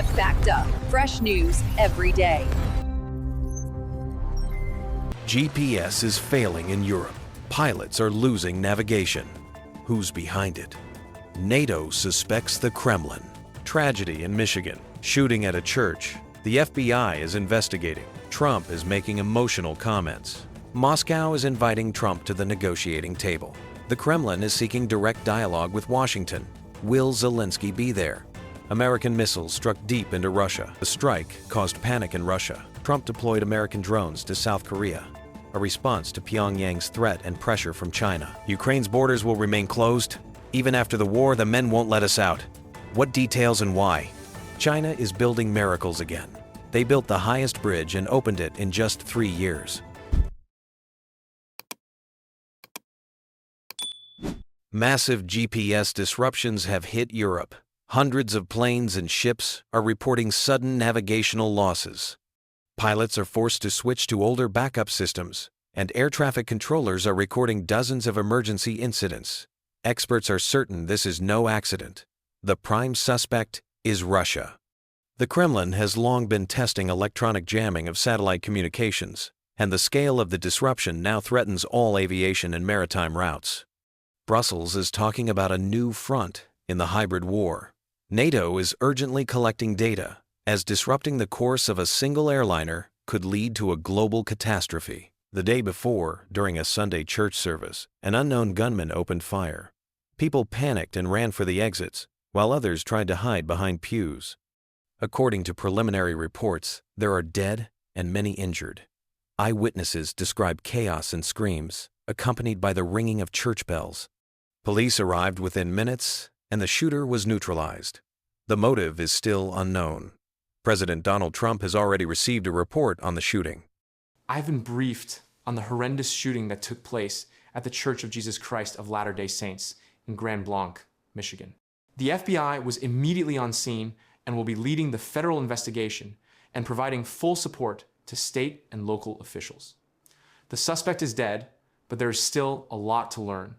to Fact Up. Fresh news every day. GPS is failing in Europe. Pilots are losing navigation. Who's behind it? NATO suspects the Kremlin. Tragedy in Michigan. Shooting at a church. The FBI is investigating. Trump is making emotional comments. Moscow is inviting Trump to the negotiating table. The Kremlin is seeking direct dialogue with Washington. Will Zelensky be there? American missiles struck deep into Russia. The strike caused panic in Russia. Trump deployed American drones to South Korea, a response to Pyongyang's threat and pressure from China. Ukraine's borders will remain closed. Even after the war, the men won't let us out. What details and why? China is building miracles again. They built the highest bridge and opened it in just 3 years. Massive GPS disruptions have hit Europe. Hundreds of planes and ships are reporting sudden navigational losses. Pilots are forced to switch to older backup systems, and air traffic controllers are recording dozens of emergency incidents. Experts are certain this is no accident. The prime suspect is Russia. The Kremlin has long been testing electronic jamming of satellite communications, and the scale of the disruption now threatens all aviation and maritime routes. Brussels is talking about a new front in the hybrid war. NATO is urgently collecting data, as disrupting the course of a single airliner could lead to a global catastrophe. The day before, during a Sunday church service, an unknown gunman opened fire. People panicked and ran for the exits, while others tried to hide behind pews. According to preliminary reports, there are dead and many injured. Eyewitnesses describe chaos and screams, accompanied by the ringing of church bells. Police arrived within minutes, and the shooter was neutralized. The motive is still unknown. President Donald Trump has already received a report on the shooting. I've been briefed on the horrendous shooting that took place at the Church of Jesus Christ of Latter-day Saints in Grand Blanc, Michigan. The FBI was immediately on scene and will be leading the federal investigation and providing full support to state and local officials. The suspect is dead, but there is still a lot to learn.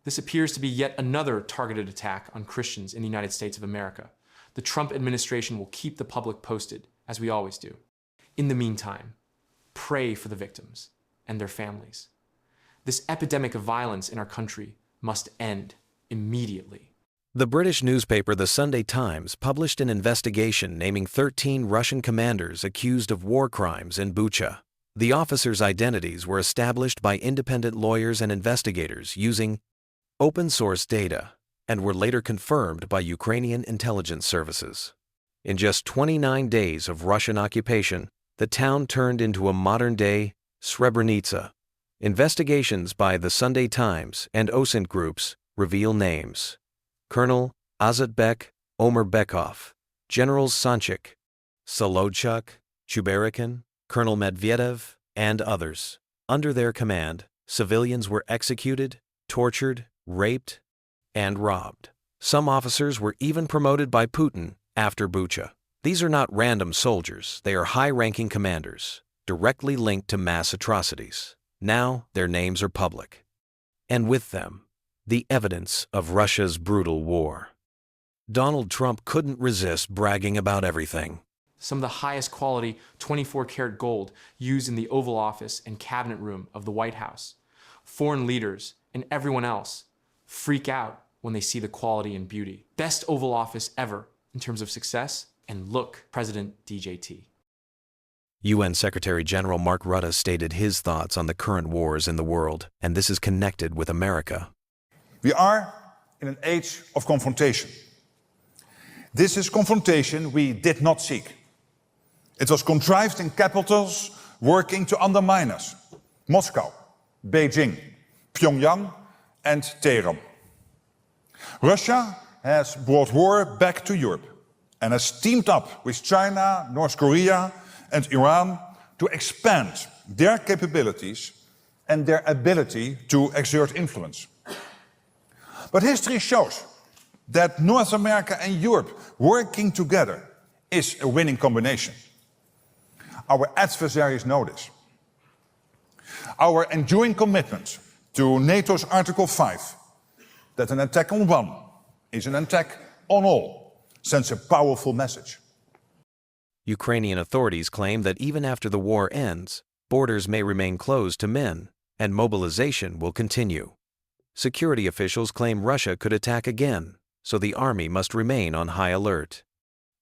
This appears to be yet another targeted attack on Christians in the United States of America. The Trump administration will keep the public posted, as we always do. In the meantime, pray for the victims and their families. This epidemic of violence in our country must end immediately. The British newspaper The Sunday Times published an investigation naming 13 Russian commanders accused of war crimes in Bucha. The officers' identities were established by independent lawyers and investigators using open-source data and were later confirmed by Ukrainian intelligence services. In just 29 days of Russian occupation, the town turned into a modern-day Srebrenica. Investigations by The Sunday Times and OSINT groups reveal names: Colonel Azatbek Omerbekov, Generals Sanchik, Solodchuk, Chubarikin, Colonel Medvedev, and others. Under their command, civilians were executed, tortured, raped, and robbed. Some officers were even promoted by Putin after Bucha. These are not random soldiers, they are high-ranking commanders, directly linked to mass atrocities. Now their names are public. And with them, the evidence of Russia's brutal war. Donald Trump couldn't resist bragging about everything. Some of the highest quality 24-karat gold used in the Oval Office and cabinet room of the White House. Foreign leaders and everyone else freak out when they see the quality and beauty. Best Oval Office ever in terms of success, and look, President DJT. UN Secretary General Mark Rutte stated his thoughts on the current wars in the world, and this is connected with America. We are in an age of confrontation. This is confrontation we did not seek. It was contrived in capitals working to undermine us: Moscow, Beijing, Pyongyang, and Tehran. Russia has brought war back to Europe and has teamed up with China, North Korea, and Iran to expand their capabilities and their ability to exert influence. But history shows that North America and Europe working together is a winning combination. Our adversaries know this. Our enduring commitment to NATO's Article 5, that an attack on one is an attack on all, sends a powerful message. Ukrainian authorities claim that even after the war ends, borders may remain closed to men, and mobilization will continue. Security officials claim Russia could attack again, so the army must remain on high alert.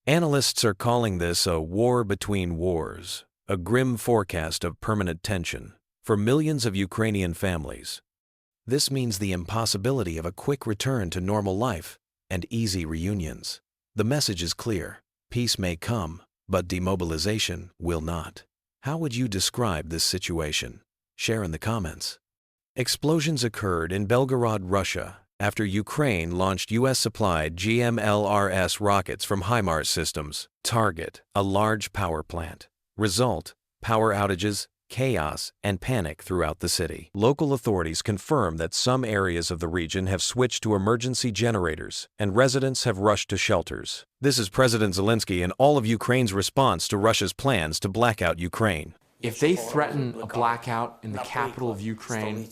Analysts are calling this a war between wars, a grim forecast of permanent tension for millions of Ukrainian families. This means the impossibility of a quick return to normal life and easy reunions. The message is clear: peace may come, but demobilization will not. How would you describe this situation? Share in the comments. Explosions occurred in Belgorod, Russia, after Ukraine launched U.S.-supplied GMLRS rockets from HIMARS systems. Target: a large power plant. Result: power outages, chaos, and panic throughout the city. Local authorities confirm that some areas of the region have switched to emergency generators, and residents have rushed to shelters. This is President Zelensky and all of Ukraine's response to Russia's plans to black out Ukraine. If they threaten a blackout in the capital of Ukraine,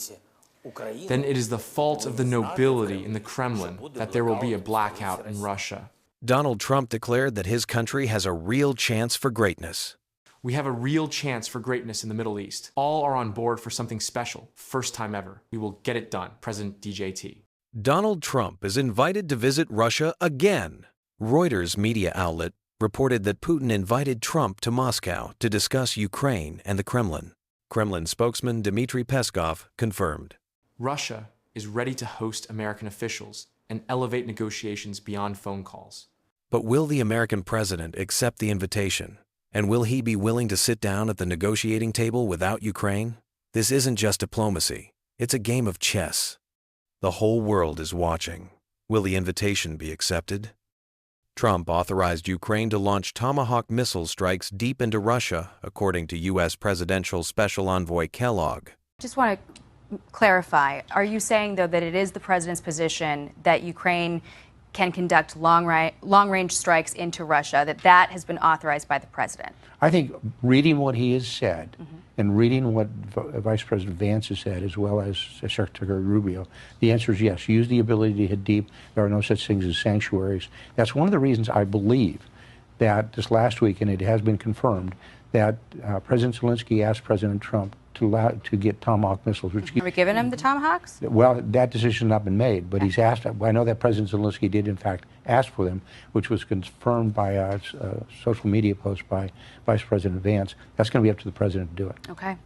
then it is the fault of the nobility in the Kremlin that there will be a blackout in Russia. Donald Trump declared that his country has a real chance for greatness. We have a real chance for greatness in the Middle East. All are on board for something special, first time ever. We will get it done, President DJT. Donald Trump is invited to visit Russia again. Reuters media outlet reported that Putin invited Trump to Moscow to discuss Ukraine and the Kremlin. Kremlin spokesman Dmitry Peskov confirmed. Russia is ready to host American officials and elevate negotiations beyond phone calls. But will the American president accept the invitation? And will he be willing to sit down at the negotiating table without Ukraine? This isn't just diplomacy. It's a game of chess. The whole world is watching. Will the invitation be accepted? Trump authorized Ukraine to launch Tomahawk missile strikes deep into Russia, according to U.S. Presidential Special Envoy Kellogg. Just want to clarify, are you saying, though, that it is the president's position that Ukraine can conduct long-range strikes into Russia, that has been authorized by the president? I think reading what he has said and reading what Vice President Vance has said, as well as Secretary Rubio, the answer is yes. Use the ability to hit deep. There are no such things as sanctuaries. That's one of the reasons I believe that this last week, and it has been confirmed, that President Zelensky asked President Trump to get Tomahawk missiles. Which Have we given him the Tomahawks? Well, that decision has not been made, but he's asked. I know that President Zelensky did, in fact, ask for them, which was confirmed by a social media post by Vice President Vance. That's going to be up to the president to do it. Okay.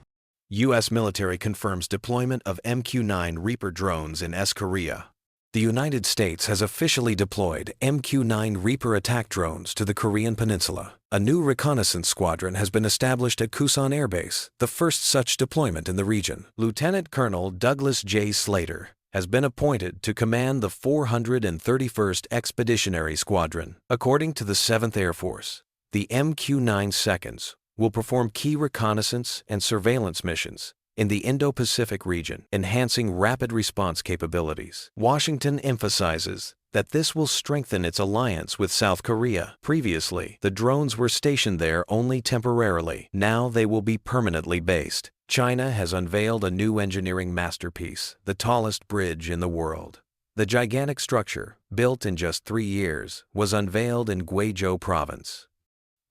U.S. military confirms deployment of MQ-9 Reaper drones in East Korea. The United States has officially deployed MQ-9 Reaper attack drones to the Korean peninsula. A new reconnaissance squadron has been established at Kusan Air Base, the first such deployment in the region. Lieutenant Colonel Douglas J. Slater has been appointed to command the 431st Expeditionary Squadron. According to the 7th Air Force, the MQ-9 seconds will perform key reconnaissance and surveillance missions in the Indo-Pacific region, enhancing rapid response capabilities. Washington emphasizes that this will strengthen its alliance with South Korea. Previously, the drones were stationed there only temporarily. Now they will be permanently based. China has unveiled a new engineering masterpiece, the tallest bridge in the world. The gigantic structure, built in just 3 years, was unveiled in Guizhou province.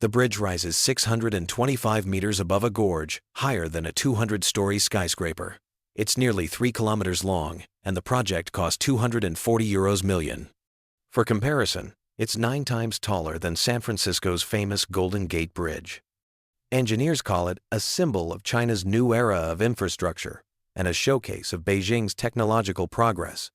The bridge rises 625 meters above a gorge, higher than a 200-story skyscraper. It's nearly 3 kilometers long, and the project cost €240 million. For comparison, it's 9 times taller than San Francisco's famous Golden Gate Bridge. Engineers call it a symbol of China's new era of infrastructure and a showcase of Beijing's technological progress.